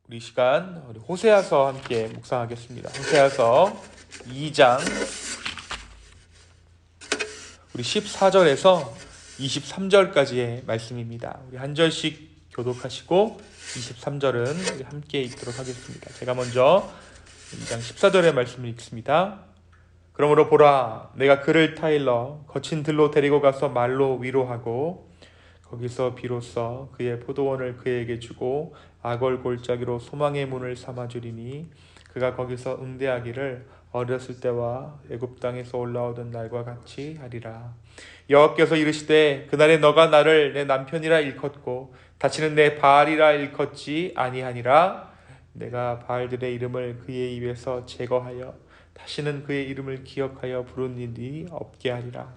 우리 시간 우리 호세아서 함께 묵상하겠습니다. 호세아서 2장 우리 14절에서 23절까지의 말씀입니다. 우리 한 절씩 교독하시고 23절은 우리 함께 읽도록 하겠습니다. 제가 먼저 2장 14절의 말씀을 읽습니다. 그러므로 보라, 내가 그를 타일러 거친 들로 데리고 가서 말로 위로하고 거기서 비로소 그의 포도원을 그에게 주고 아골 골짜기로 소망의 문을 삼아주리니 그가 거기서 응대하기를 어렸을 때와 애굽 땅에서 올라오던 날과 같이 하리라. 여호와께서 이르시되 그날에 너가 나를 내 남편이라 일컫고 다시는 내 바알이라 일컫지 아니하니라. 내가 바알들의 이름을 그의 입에서 제거하여 다시는 그의 이름을 기억하여 부르는 일이 없게 하리라.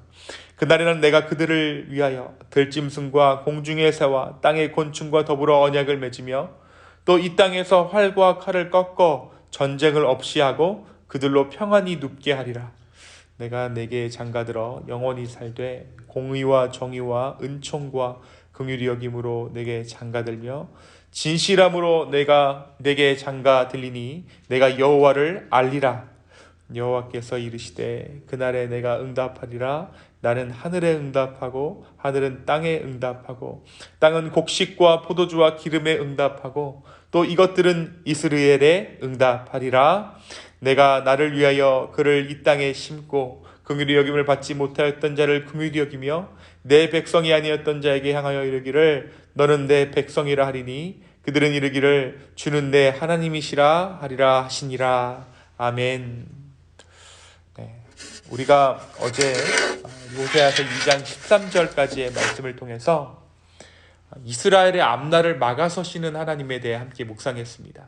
그날에는 내가 그들을 위하여 들짐승과 공중의 새와 땅의 곤충과 더불어 언약을 맺으며 또 이 땅에서 활과 칼을 꺾어 전쟁을 없이 하고 그들로 평안히 눕게 하리라. 내가 내게 장가들어 영원히 살되 공의와 정의와 은총과 긍휼히 여김으로 내게 장가들며 진실함으로 내가 내게 장가들리니 내가 여호와를 알리라. 여호와께서 이르시되 그날에 내가 응답하리라. 나는 하늘에 응답하고 하늘은 땅에 응답하고 땅은 곡식과 포도주와 기름에 응답하고 또 이것들은 이스라엘에 응답하리라. 내가 나를 위하여 그를 이 땅에 심고 긍휼히 여김을 받지 못하였던 자를 긍휼히 여기며 내 백성이 아니었던 자에게 향하여 이르기를 너는 내 백성이라 하리니 그들은 이르기를 주는 내 하나님이시라 하리라 하시니라. 아멘. 우리가 어제 호세아서 2장 13절까지의 말씀을 통해서 이스라엘의 앞날을 막아서시는 하나님에 대해 함께 묵상했습니다.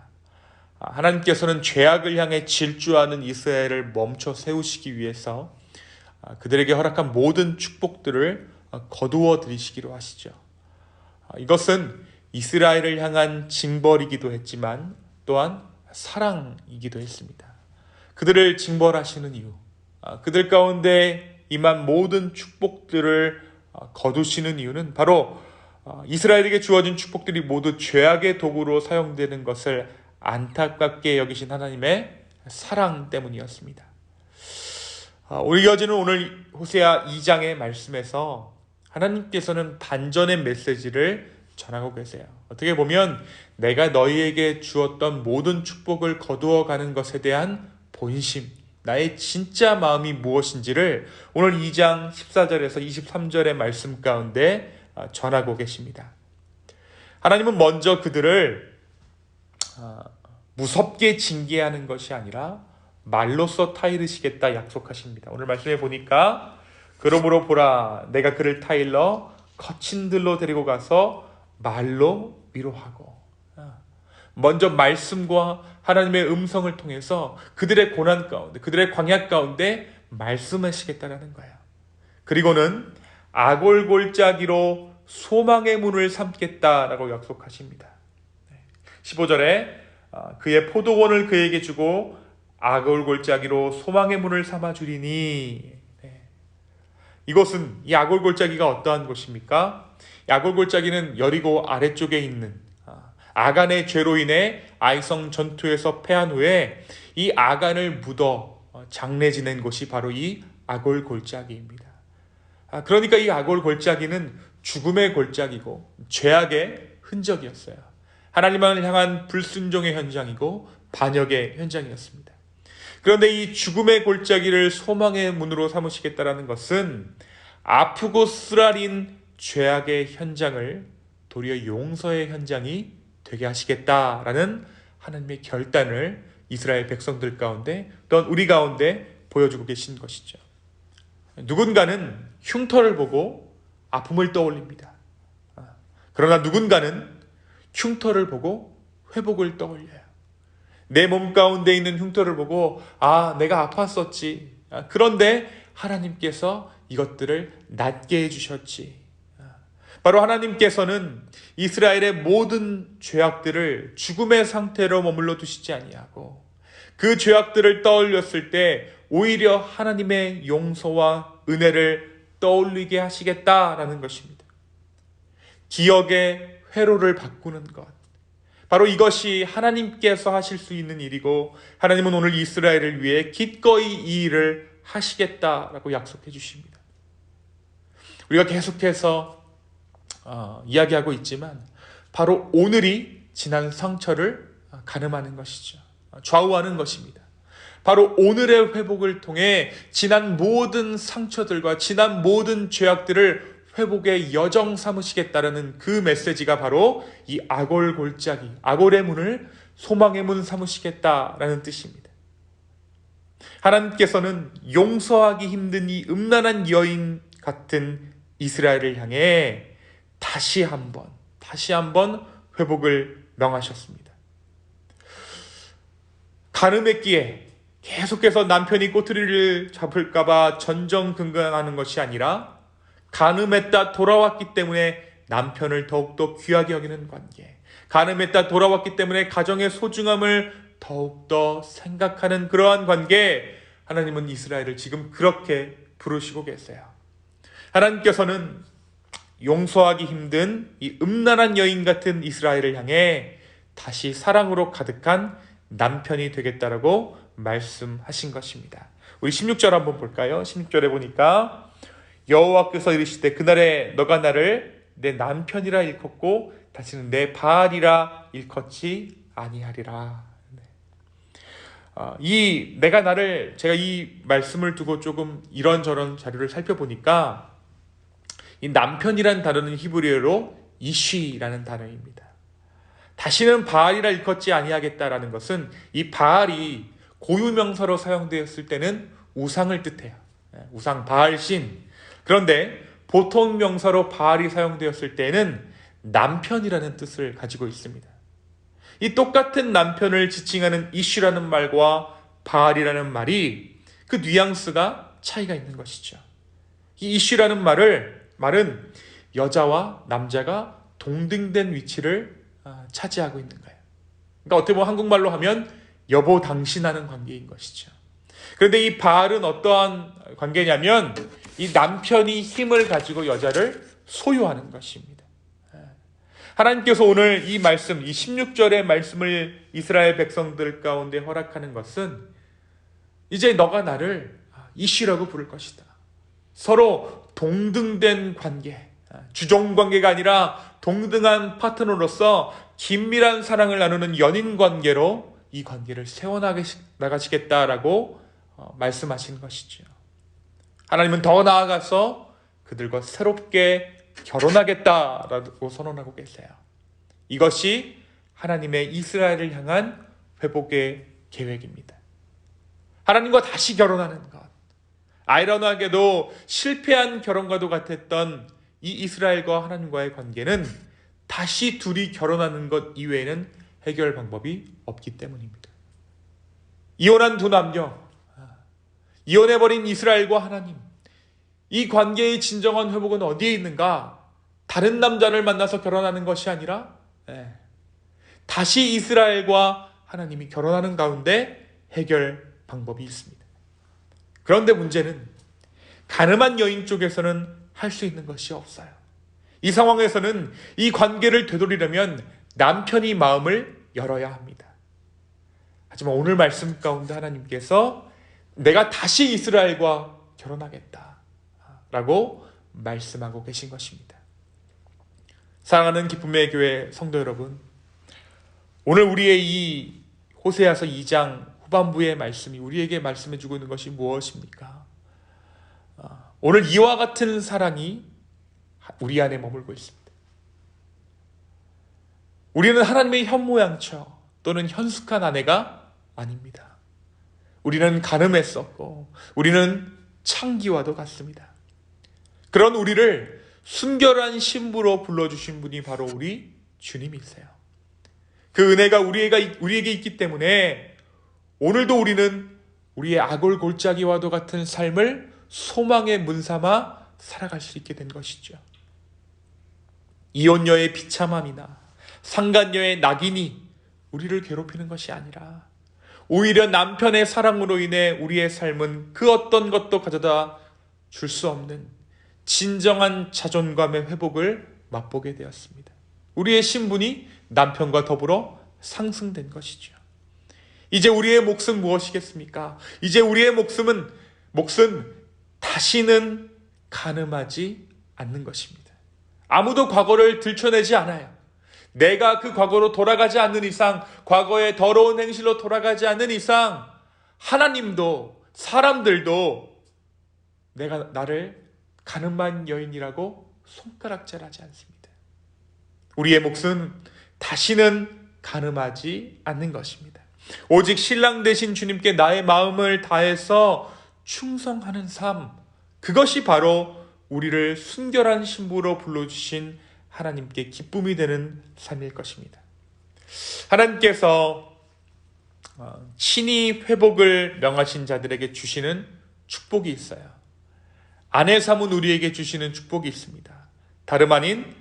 하나님께서는 죄악을 향해 질주하는 이스라엘을 멈춰 세우시기 위해서 그들에게 허락한 모든 축복들을 거두어 드리시기로 하시죠. 이것은 이스라엘을 향한 징벌이기도 했지만 또한 사랑이기도 했습니다. 그들을 징벌하시는 이유, 그들 가운데 임한 모든 축복들을 거두시는 이유는 바로 이스라엘에게 주어진 축복들이 모두 죄악의 도구로 사용되는 것을 안타깝게 여기신 하나님의 사랑 때문이었습니다. 이어지는 오늘 호세아 2장의 말씀에서 하나님께서는 반전의 메시지를 전하고 계세요. 어떻게 보면 내가 너희에게 주었던 모든 축복을 거두어 가는 것에 대한 본심, 나의 진짜 마음이 무엇인지를 오늘 2장 14절에서 23절의 말씀 가운데 전하고 계십니다. 하나님은 먼저 그들을 무섭게 징계하는 것이 아니라 말로써 타이르시겠다 약속하십니다. 오늘 말씀에 보니까 그러므로 보라, 내가 그를 타일러 거친 들로 데리고 가서 말로 위로하고, 먼저 말씀과 하나님의 음성을 통해서 그들의 고난 가운데, 그들의 광야 가운데 말씀하시겠다라는 거예요. 그리고는 아골 골짜기로 소망의 문을 삼겠다라고 약속하십니다. 15절에 그의 포도원을 그에게 주고 아골 골짜기로 소망의 문을 삼아 주리니, 이곳은 이 아골 골짜기가 어떠한 곳입니까? 아골 골짜기는 여리고 아래쪽에 있는 아간의 죄로 인해 아이성 전투에서 패한 후에 이 아간을 묻어 장례 지낸 곳이 바로 이 아골 골짜기입니다. 그러니까 이 아골 골짜기는 죽음의 골짜기고 죄악의 흔적이었어요. 하나님을 향한 불순종의 현장이고 반역의 현장이었습니다. 그런데 이 죽음의 골짜기를 소망의 문으로 삼으시겠다라는 것은 아프고 쓰라린 죄악의 현장을 도리어 용서의 현장이 되게 하시겠다라는 하나님의 결단을 이스라엘 백성들 가운데 또한 우리 가운데 보여주고 계신 것이죠. 누군가는 흉터를 보고 아픔을 떠올립니다. 그러나 누군가는 흉터를 보고 회복을 떠올려요. 내 몸 가운데 있는 흉터를 보고 내가 아팠었지. 그런데 하나님께서 이것들을 낫게 해주셨지. 바로 하나님께서는 이스라엘의 모든 죄악들을 죽음의 상태로 머물러 두시지 아니하고 그 죄악들을 떠올렸을 때 오히려 하나님의 용서와 은혜를 떠올리게 하시겠다라는 것입니다. 기억의 회로를 바꾸는 것, 바로 이것이 하나님께서 하실 수 있는 일이고 하나님은 오늘 이스라엘을 위해 기꺼이 이 일을 하시겠다라고 약속해 주십니다. 우리가 계속해서 이야기하고 있지만 바로 오늘이 지난 상처를 가늠하는 것이죠. 좌우하는 것입니다. 바로 오늘의 회복을 통해 지난 모든 상처들과 지난 모든 죄악들을 회복의 여정 삼으시겠다라는 그 메시지가 바로 이 아골 골짜기, 아골의 문을 소망의 문 삼으시겠다라는 뜻입니다. 하나님께서는 용서하기 힘든 이 음란한 여인 같은 이스라엘을 향해 다시 한번 회복을 명하셨습니다. 가늠했기에 계속해서 남편이 꼬투리를 잡을까봐 전전긍긍하는 것이 아니라 가늠했다 돌아왔기 때문에 남편을 더욱더 귀하게 여기는 관계, 가늠했다 돌아왔기 때문에 가정의 소중함을 더욱더 생각하는 그러한 관계, 하나님은 이스라엘을 지금 그렇게 부르시고 계세요. 하나님께서는 용서하기 힘든 이 음란한 여인 같은 이스라엘을 향해 다시 사랑으로 가득한 남편이 되겠다라고 말씀하신 것입니다. 우리 16절 한번 볼까요? 16절에 보니까 여호와께서 이르시되 그날에 너가 나를 내 남편이라 일컫고 다시는 내 바알이라 일컫지 아니하리라. 제가 이 말씀을 두고 조금 이런저런 자료를 살펴보니까 이 남편이란 단어는 히브리어로 이쉬라는 단어입니다. 다시는 바알이라 일컫지 아니하겠다라는 것은 이 바알이 고유명사로 사용되었을 때는 우상을 뜻해요. 우상 바알신. 그런데 보통 명사로 바알이 사용되었을 때는 남편이라는 뜻을 가지고 있습니다. 이 똑같은 남편을 지칭하는 이슈라는 말과 바알이라는 말이 그 뉘앙스가 차이가 있는 것이죠. 이 이슈라는 말은 여자와 남자가 동등된 위치를 차지하고 있는 거예요. 그러니까 어떻게 보면 한국말로 하면 여보 당신하는 관계인 것이죠. 그런데 이 바알은 어떠한 관계냐면 이 남편이 힘을 가지고 여자를 소유하는 것입니다. 하나님께서 오늘 이 말씀, 이 16절의 말씀을 이스라엘 백성들 가운데 허락하는 것은 이제 너가 나를 이쉬라고 부를 것이다. 서로 동등된 관계, 주종 관계가 아니라 동등한 파트너로서 긴밀한 사랑을 나누는 연인 관계로 이 관계를 세워나가시겠다라고 말씀하신 것이죠. 하나님은 더 나아가서 그들과 새롭게 결혼하겠다라고 선언하고 계세요. 이것이 하나님의 이스라엘을 향한 회복의 계획입니다. 하나님과 다시 결혼하는 것. 아이러니하게도 실패한 결혼과도 같았던 이 이스라엘과 하나님과의 관계는 다시 둘이 결혼하는 것 이외에는 해결 방법이 없기 때문입니다. 이혼한 두 남녀, 이혼해버린 이스라엘과 하나님, 이 관계의 진정한 회복은 어디에 있는가? 다른 남자를 만나서 결혼하는 것이 아니라 다시 이스라엘과 하나님이 결혼하는 가운데 해결 방법이 있습니다. 그런데 문제는 가늠한 여인 쪽에서는 할 수 있는 것이 없어요. 이 상황에서는 이 관계를 되돌리려면 남편이 마음을 열어야 합니다. 하지만 오늘 말씀 가운데 하나님께서 내가 다시 이스라엘과 결혼하겠다라고 말씀하고 계신 것입니다. 사랑하는 기쁨의 교회 성도 여러분, 오늘 우리의 이 호세아서 2장 후반부의 말씀이 우리에게 말씀해주고 있는 것이 무엇입니까? 오늘 이와 같은 사랑이 우리 안에 머물고 있습니다. 우리는 하나님의 현모양처 또는 현숙한 아내가 아닙니다. 우리는 가늠했었고 우리는 창기와도 같습니다. 그런 우리를 순결한 신부로 불러주신 분이 바로 우리 주님이세요. 그 은혜가 우리에게 있기 때문에 오늘도 우리는 우리의 아골 골짜기와도 같은 삶을 소망의 문 삼아 살아갈 수 있게 된 것이죠. 이혼녀의 비참함이나 상간녀의 낙인이 우리를 괴롭히는 것이 아니라 오히려 남편의 사랑으로 인해 우리의 삶은 그 어떤 것도 가져다 줄 수 없는 진정한 자존감의 회복을 맛보게 되었습니다. 우리의 신분이 남편과 더불어 상승된 것이죠. 이제 우리의 몫은 무엇이겠습니까? 이제 우리의 몫은 다시는 간음하지 않는 것입니다. 아무도 과거를 들춰내지 않아요. 내가 그 과거로 돌아가지 않는 이상, 과거의 더러운 행실로 돌아가지 않는 이상, 하나님도 사람들도 내가 나를 간음한 여인이라고 손가락질하지 않습니다. 우리의 몫은 다시는 간음하지 않는 것입니다. 오직 신랑 되신 주님께 나의 마음을 다해서 충성하는 삶, 그것이 바로 우리를 순결한 신부로 불러주신 하나님께 기쁨이 되는 삶일 것입니다. 하나님께서 친히 회복을 명하신 자들에게 주시는 축복이 있어요. 아내 삼은 우리에게 주시는 축복이 있습니다. 다름 아닌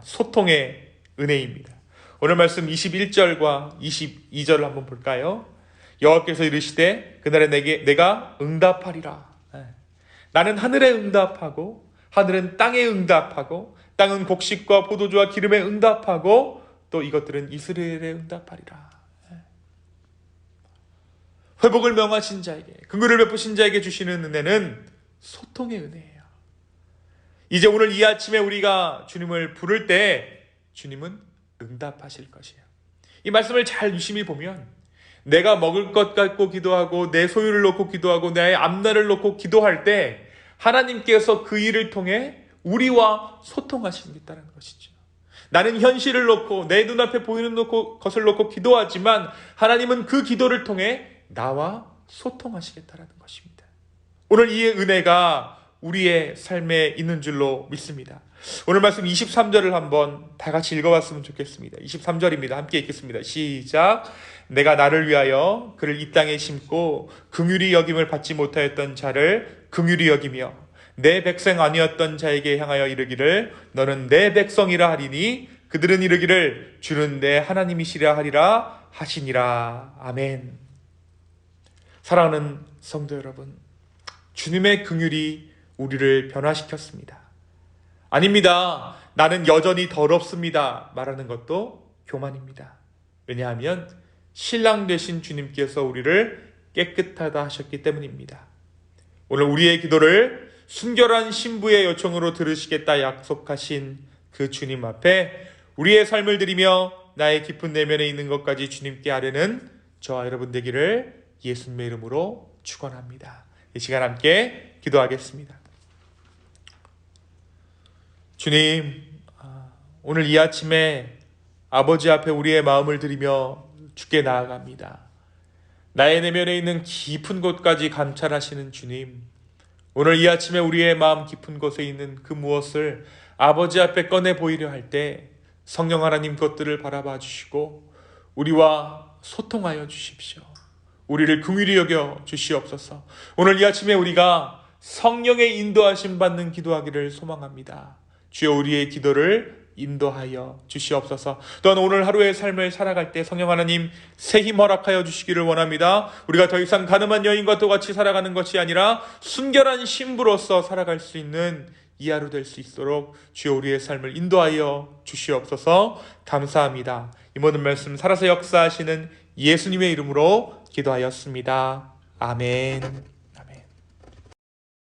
소통의 은혜입니다. 오늘 말씀 21절과 22절을 한번 볼까요? 여호와께서 이르시되 그날에 내가 응답하리라. 나는 하늘에 응답하고 하늘은 땅에 응답하고 땅은 곡식과 포도주와 기름에 응답하고 또 이것들은 이스라엘에 응답하리라. 회복을 명하신 자에게, 긍휼을 베푸신 자에게 주시는 은혜는 소통의 은혜예요. 이제 오늘 이 아침에 우리가 주님을 부를 때 주님은 응답하실 것이에요. 이 말씀을 잘 유심히 보면 내가 먹을 것 갖고 기도하고 내 소유를 놓고 기도하고 내 앞날을 놓고 기도할 때 하나님께서 그 일을 통해 우리와 소통하시겠다는 것이죠. 나는 현실을 놓고 내 눈앞에 보이는 것을 놓고 기도하지만 하나님은 그 기도를 통해 나와 소통하시겠다는 것입니다. 오늘 이 은혜가 우리의 삶에 있는 줄로 믿습니다. 오늘 말씀 23절을 한번 다 같이 읽어봤으면 좋겠습니다. 23절입니다. 함께 읽겠습니다. 시작. 내가 나를 위하여 그를 이 땅에 심고 긍휼히 여김을 받지 못하였던 자를 긍휼히 여기며 내 백성 아니었던 자에게 향하여 이르기를 너는 내 백성이라 하리니 그들은 이르기를 주는 내 하나님이시라 하리라 하시니라. 아멘. 사랑하는 성도 여러분, 주님의 긍휼이 우리를 변화시켰습니다. 아닙니다. 나는 여전히 더럽습니다. 말하는 것도 교만입니다. 왜냐하면 신랑 되신 주님께서 우리를 깨끗하다 하셨기 때문입니다. 오늘 우리의 기도를 순결한 신부의 요청으로 들으시겠다 약속하신 그 주님 앞에 우리의 삶을 드리며 나의 깊은 내면에 있는 것까지 주님께 아뢰는 저와 여러분 되기를 예수님의 이름으로 축원합니다. 이 시간 함께 기도하겠습니다. 주님, 오늘 이 아침에 아버지 앞에 우리의 마음을 드리며 주께 나아갑니다. 나의 내면에 있는 깊은 곳까지 감찰하시는 주님, 오늘 이 아침에 우리의 마음 깊은 곳에 있는 그 무엇을 아버지 앞에 꺼내 보이려 할 때 성령 하나님 것들을 바라봐 주시고 우리와 소통하여 주십시오. 우리를 긍휼히 여겨 주시옵소서. 오늘 이 아침에 우리가 성령의 인도하심 받는 기도하기를 소망합니다. 주여 우리의 기도를 인도하여 주시옵소서. 또한 오늘 하루의 삶을 살아갈 때 성령 하나님 새 힘 허락하여 주시기를 원합니다. 우리가 더 이상 가늠한 여인과 똑같이 살아가는 것이 아니라 순결한 신부로서 살아갈 수 있는 이 하루 될 수 있도록 주여 우리의 삶을 인도하여 주시옵소서. 감사합니다. 이 모든 말씀 살아서 역사하시는 예수님의 이름으로 기도하였습니다. 아멘.